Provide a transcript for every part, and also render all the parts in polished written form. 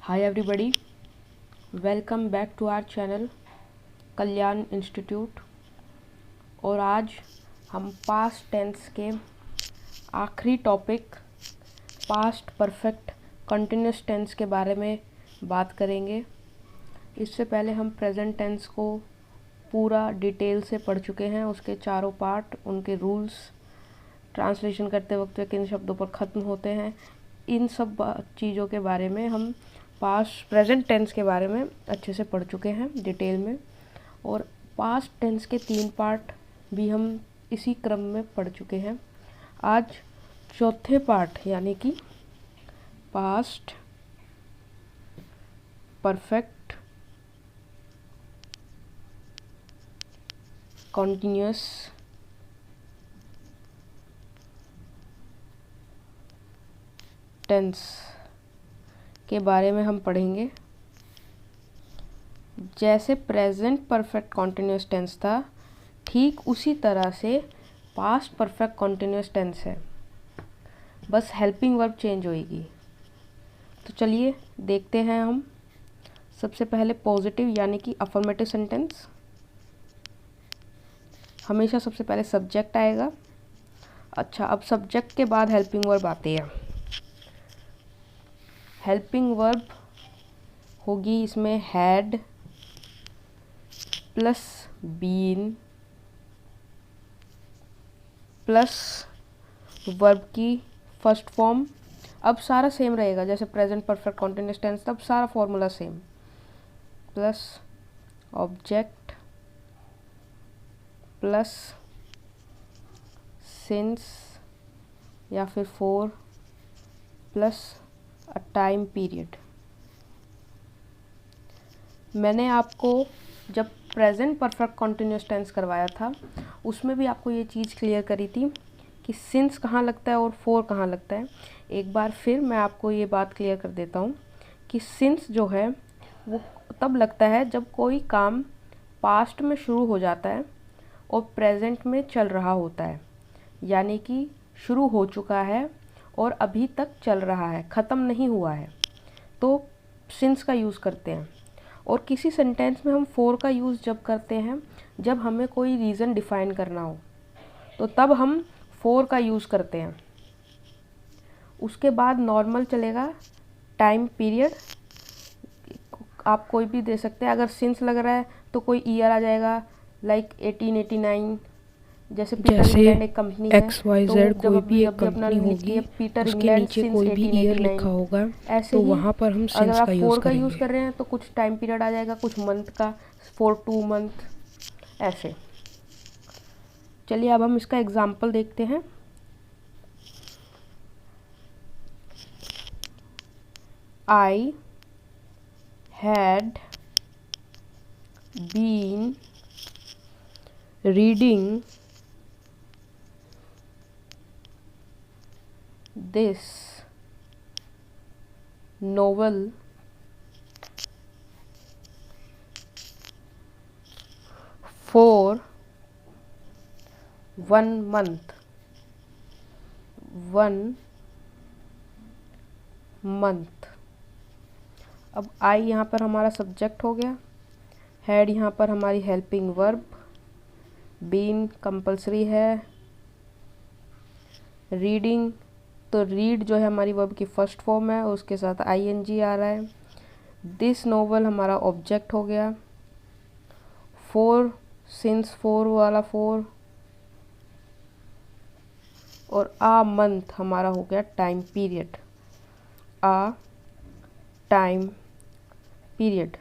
Hi everybody, welcome back to our channel Kalyan institute. और आज हम पास्ट टेंस के आखिरी topic past perfect continuous tense के बारे में बात करेंगे। इससे पहले हम प्रेजेंट टेंस को पूरा डिटेल से पढ़ चुके हैं, उसके चारों पार्ट, उनके रूल्स, ट्रांसलेशन करते वक्त वे किन शब्दों पर ख़त्म होते हैं, इन सब चीज़ों के बारे में हम पास्ट प्रेजेंट टेंस के बारे में अच्छे से पढ़ चुके हैं डिटेल में। और पास्ट टेंस के 3 पार्ट भी हम इसी क्रम में पढ़ चुके हैं। आज चौथे पार्ट यानी कि पास्ट परफेक्ट कॉन्टिन्यूस टेंस के बारे में हम पढ़ेंगे। जैसे प्रेजेंट परफेक्ट कॉन्टिन्यूस टेंस था, ठीक उसी तरह से पास्ट परफेक्ट कॉन्टिन्यूस टेंस है, बस हेल्पिंग वर्ब चेंज होएगी। तो चलिए देखते हैं हम। सबसे पहले पॉजिटिव यानी कि अफर्मेटिव सेंटेंस। हमेशा सबसे पहले सब्जेक्ट आएगा। अच्छा, अब सब्जेक्ट के बाद हेल्पिंग वर्ब आती है। हेल्पिंग वर्ब होगी इसमें had plus been plus verb की फर्स्ट फॉर्म। अब सारा सेम रहेगा, जैसे प्रेजेंट परफेक्ट कॉन्टिन्यूस टेंस, तब सारा formula same, plus object plus since या फिर for plus a time period. मैंने आपको जब प्रेजेंट परफेक्ट कॉन्टिन्यूस टेंस करवाया था, उसमें भी आपको ये चीज़ क्लियर करी थी कि सिंस कहाँ लगता है और फॉर कहाँ लगता है। एक बार फिर मैं आपको ये बात क्लियर कर देता हूँ कि सिंस जो है वो तब लगता है जब कोई काम पास्ट में शुरू हो जाता है और प्रेजेंट में चल रहा होता है, यानी कि शुरू हो चुका है और अभी तक चल रहा है, ख़त्म नहीं हुआ है, तो सिंस का यूज़ करते हैं। और किसी सेंटेंस में हम फॉर का यूज़ जब करते हैं, जब हमें कोई रीज़न डिफ़ाइन करना हो, तो तब हम फॉर का यूज़ करते हैं। उसके बाद नॉर्मल चलेगा टाइम पीरियड, आप कोई भी दे सकते हैं। अगर सिंस लग रहा है तो कोई ईयर आ जाएगा, लाइक 1889। जैसे पीटर इंग्लैंड एक कंपनी है, XYZ कोई भी एक कंपनी होगी, पीटर उसके इंग्लैंड नीचे सिंस कोई भी ईयर लिखा 1889। होगा, ऐसे तो ही वहाँ पर हम अगर सिंस आप का यूज़ फोर का यूज़ करेंगे। कर रहे हैं तो कुछ टाइम पीरियड आ जाएगा, कुछ मंथ का, फॉर 2 मंथ, ऐसे। चलिए अब हम इसका एग्जाम्पल देखते हैं। I had been reading this novel for 1 month। 1 month। अब आई यहाँ पर हमारा सब्जेक्ट हो गया, हैड यहाँ पर हमारी हेल्पिंग वर्ब, बीन कंपल्सरी है, रीडिंग तो रीड जो है हमारी वर्ब की फर्स्ट फॉर्म है, उसके साथ आईएनजी आ रहा है। दिस नोवेल हमारा ऑब्जेक्ट हो गया, फोर सिंस फोर वाला फोर, और आ मंथ हमारा हो गया टाइम पीरियड, आ टाइम पीरियड।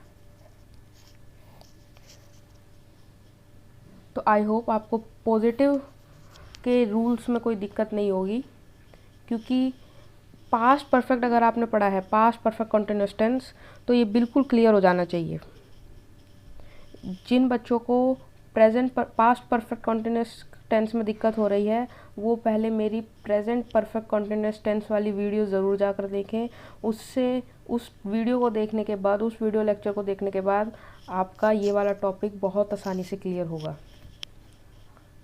तो आई होप आपको पॉजिटिव के रूल्स में कोई दिक्कत नहीं होगी, क्योंकि पास्ट परफेक्ट अगर आपने पढ़ा है, पास्ट परफेक्ट कंटिन्यूअस टेंस, तो ये बिल्कुल क्लियर हो जाना चाहिए। जिन बच्चों को present past perfect continuous tense में दिक्कत हो रही है, वो पहले मेरी प्रेजेंट परफेक्ट कंटिन्यूअस टेंस वाली वीडियो ज़रूर जाकर देखें। उससे उस वीडियो को देखने के बाद, उस वीडियो लेक्चर को देखने के बाद आपका ये वाला टॉपिक बहुत आसानी से क्लियर होगा।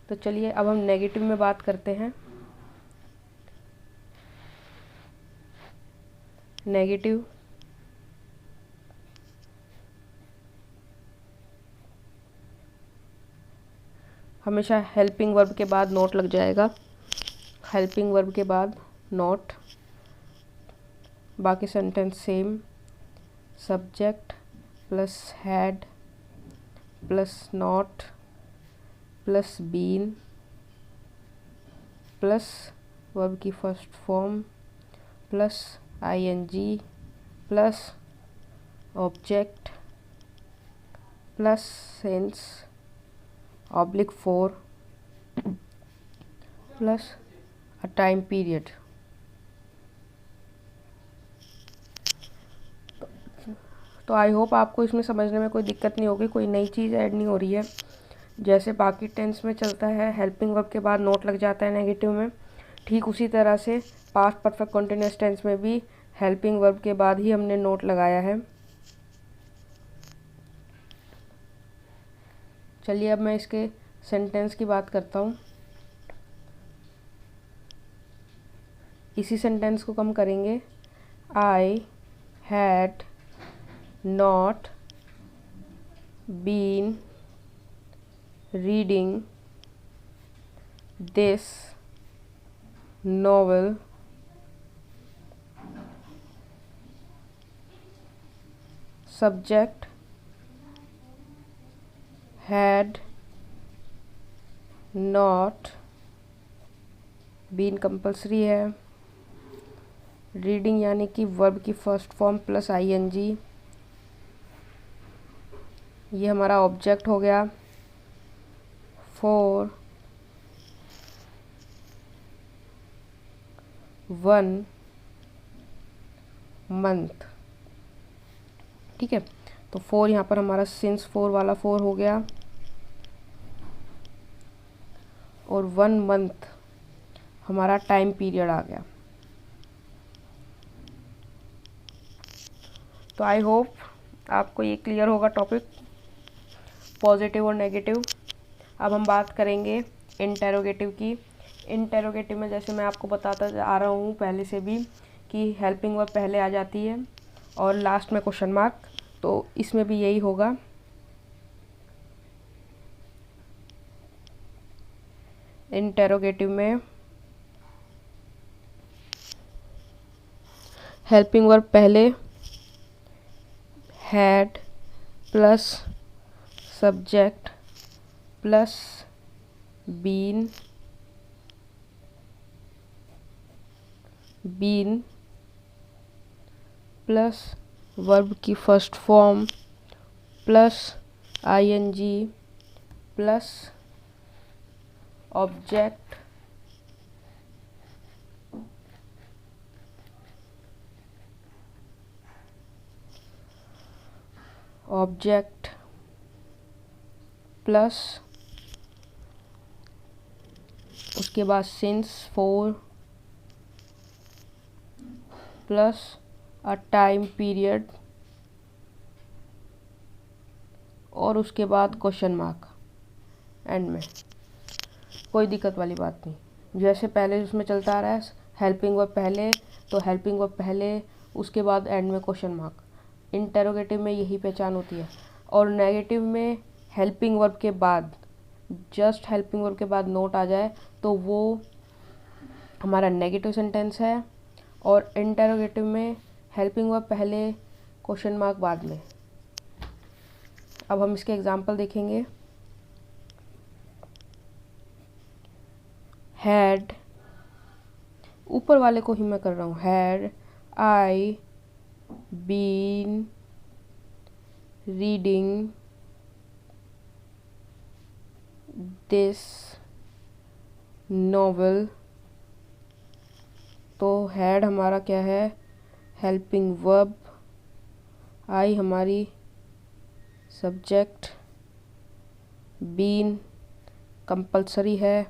तो चलिए अब हम नेगेटिव में बात करते हैं। नेगेटिव हमेशा हेल्पिंग वर्ब के बाद नोट लग जाएगा, हेल्पिंग वर्ब के बाद नोट। बाकी sentence same, subject plus had plus not plus been plus verb की first form plus ING plus object plus since oblique 4 plus a time period. तो आई होप आपको इसमें समझने में कोई दिक्कत नहीं होगी, कोई नई चीज़ ऐड नहीं हो रही है। जैसे बाकी टेंस में चलता है हेल्पिंग वर्ब के बाद नोट लग जाता है नेगेटिव में, ठीक उसी तरह से पास्ट परफेक्ट कंटिन्यूअस टेंस में भी हेल्पिंग वर्ब के बाद ही हमने नोट लगाया है। चलिए अब मैं इसके सेंटेंस की बात करता हूँ। इसी सेंटेंस को कम करेंगे। I had not been reading this novel subject had not been compulsory है। रीडिंग यानी कि वर्ब की फर्स्ट फॉर्म प्लस आईएनजी, ये हमारा ऑब्जेक्ट हो गया। 4 1 मंथ, ठीक है। तो 4 यहाँ पर हमारा सिंस 4 वाला 4 हो गया और 1 मंथ हमारा टाइम पीरियड आ गया। तो आई होप आपको ये क्लियर होगा टॉपिक, पॉजिटिव और नेगेटिव। अब हम बात करेंगे इंटेरोगेटिव की। इंटेरोगेटिव में जैसे मैं आपको बताता आ रहा हूँ पहले से भी कि हेल्पिंग वर्ब पहले आ जाती है और लास्ट में क्वेश्चन मार्क, तो इसमें भी यही होगा। इंटेरोगेटिव में हेल्पिंग वर्ब पहले, had plus subject plus been plus verb की first form plus ING plus object plus उसके बाद since 4 plus a time period और उसके बाद क्वेश्चन मार्क एंड में। कोई दिक्कत वाली बात नहीं, जैसे पहले उसमें चलता आ रहा है हेल्पिंग वर्ब पहले तो हेल्पिंग वर्ब पहले, उसके बाद एंड में क्वेश्चन मार्क। इंटेरोगेटिव में यही पहचान होती है। और नेगेटिव में हेल्पिंग वर्ब के बाद, जस्ट हेल्पिंग वर्ब के बाद नोट आ जाए तो वो हमारा नेगेटिव सेंटेंस है। और इंटेरोगेटिव में हेल्पिंग वर्ब पहले क्वेश्चन मार्क बाद में। अब हम इसके एग्जांपल देखेंगे। हैड, ऊपर वाले को ही मैं कर रहा हूँ, had I been reading this novel, तो हैड हमारा क्या है, हेल्पिंग वर्ब, आई हमारी सब्जेक्ट, बीन कंपल्सरी है,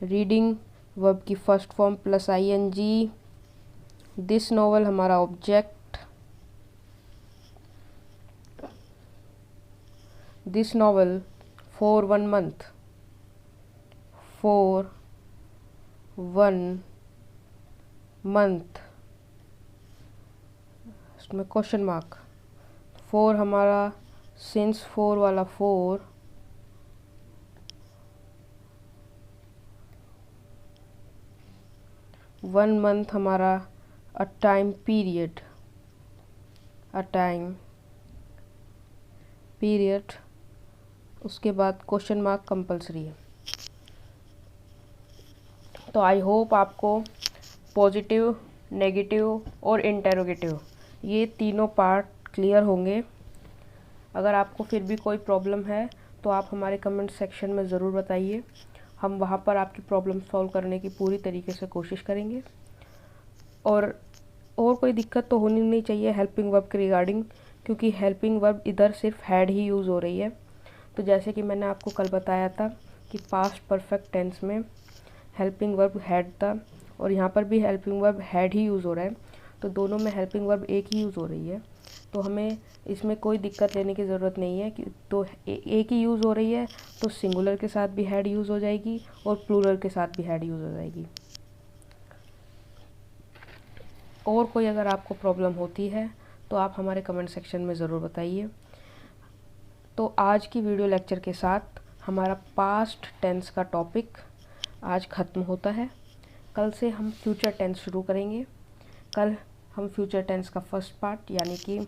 रीडिंग वर्ब की first form plus ING, this novel हमारा object, this novel for 1 month, for 1 month, उसमें क्वेश्चन मार्क, 4 हमारा सिंस 4 वाला 4 1 मंथ हमारा अ टाइम पीरियड, उसके बाद क्वेश्चन मार्क कंपलसरी है। तो आई होप आपको पॉजिटिव, नेगेटिव और इंटेरोगेटिव ये तीनों पार्ट क्लियर होंगे। अगर आपको फिर भी कोई प्रॉब्लम है तो आप हमारे कमेंट सेक्शन में ज़रूर बताइए, हम वहाँ पर आपकी प्रॉब्लम सॉल्व करने की पूरी तरीके से कोशिश करेंगे। और कोई दिक्कत तो होनी नहीं चाहिए हेल्पिंग वर्ब के रिगार्डिंग, क्योंकि हेल्पिंग वर्ब इधर सिर्फ हैड ही यूज़ हो रही है। तो जैसे कि मैंने आपको कल बताया था कि पास्ट परफेक्ट टेंस में हेल्पिंग वर्ब हैड था और यहाँ पर भी helping verb had he use हो रहा है, तो दोनों में हेल्पिंग वर्ब एक ही यूज़ हो रही है। तो हमें इसमें कोई दिक्कत लेने की ज़रूरत नहीं है कि तो एक ही यूज़ हो रही है तो सिंगुलर के साथ भी हैड यूज़ हो जाएगी और प्लूरल के साथ भी हैड यूज़ हो जाएगी। और कोई अगर आपको प्रॉब्लम होती है तो आप हमारे कमेंट सेक्शन में ज़रूर बताइए। तो आज की वीडियो लेक्चर के साथ हमारा पास्ट टेंस का टॉपिक आज ख़त्म होता है। कल से हम फ्यूचर टेंस शुरू करेंगे। कल हम फ्यूचर टेंस का फर्स्ट पार्ट यानी कि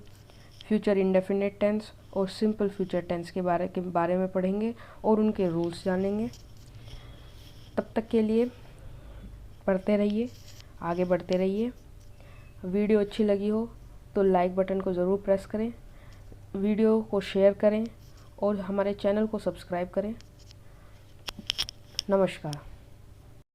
फ्यूचर इंडेफिनिट टेंस और सिंपल फ्यूचर टेंस के बारे में पढ़ेंगे और उनके रूल्स जानेंगे। तब तक के लिए पढ़ते रहिए, आगे बढ़ते रहिए। वीडियो अच्छी लगी हो तो लाइक बटन को ज़रूर प्रेस करें, वीडियो को शेयर करें और हमारे चैनल को सब्सक्राइब करें। नमस्कार।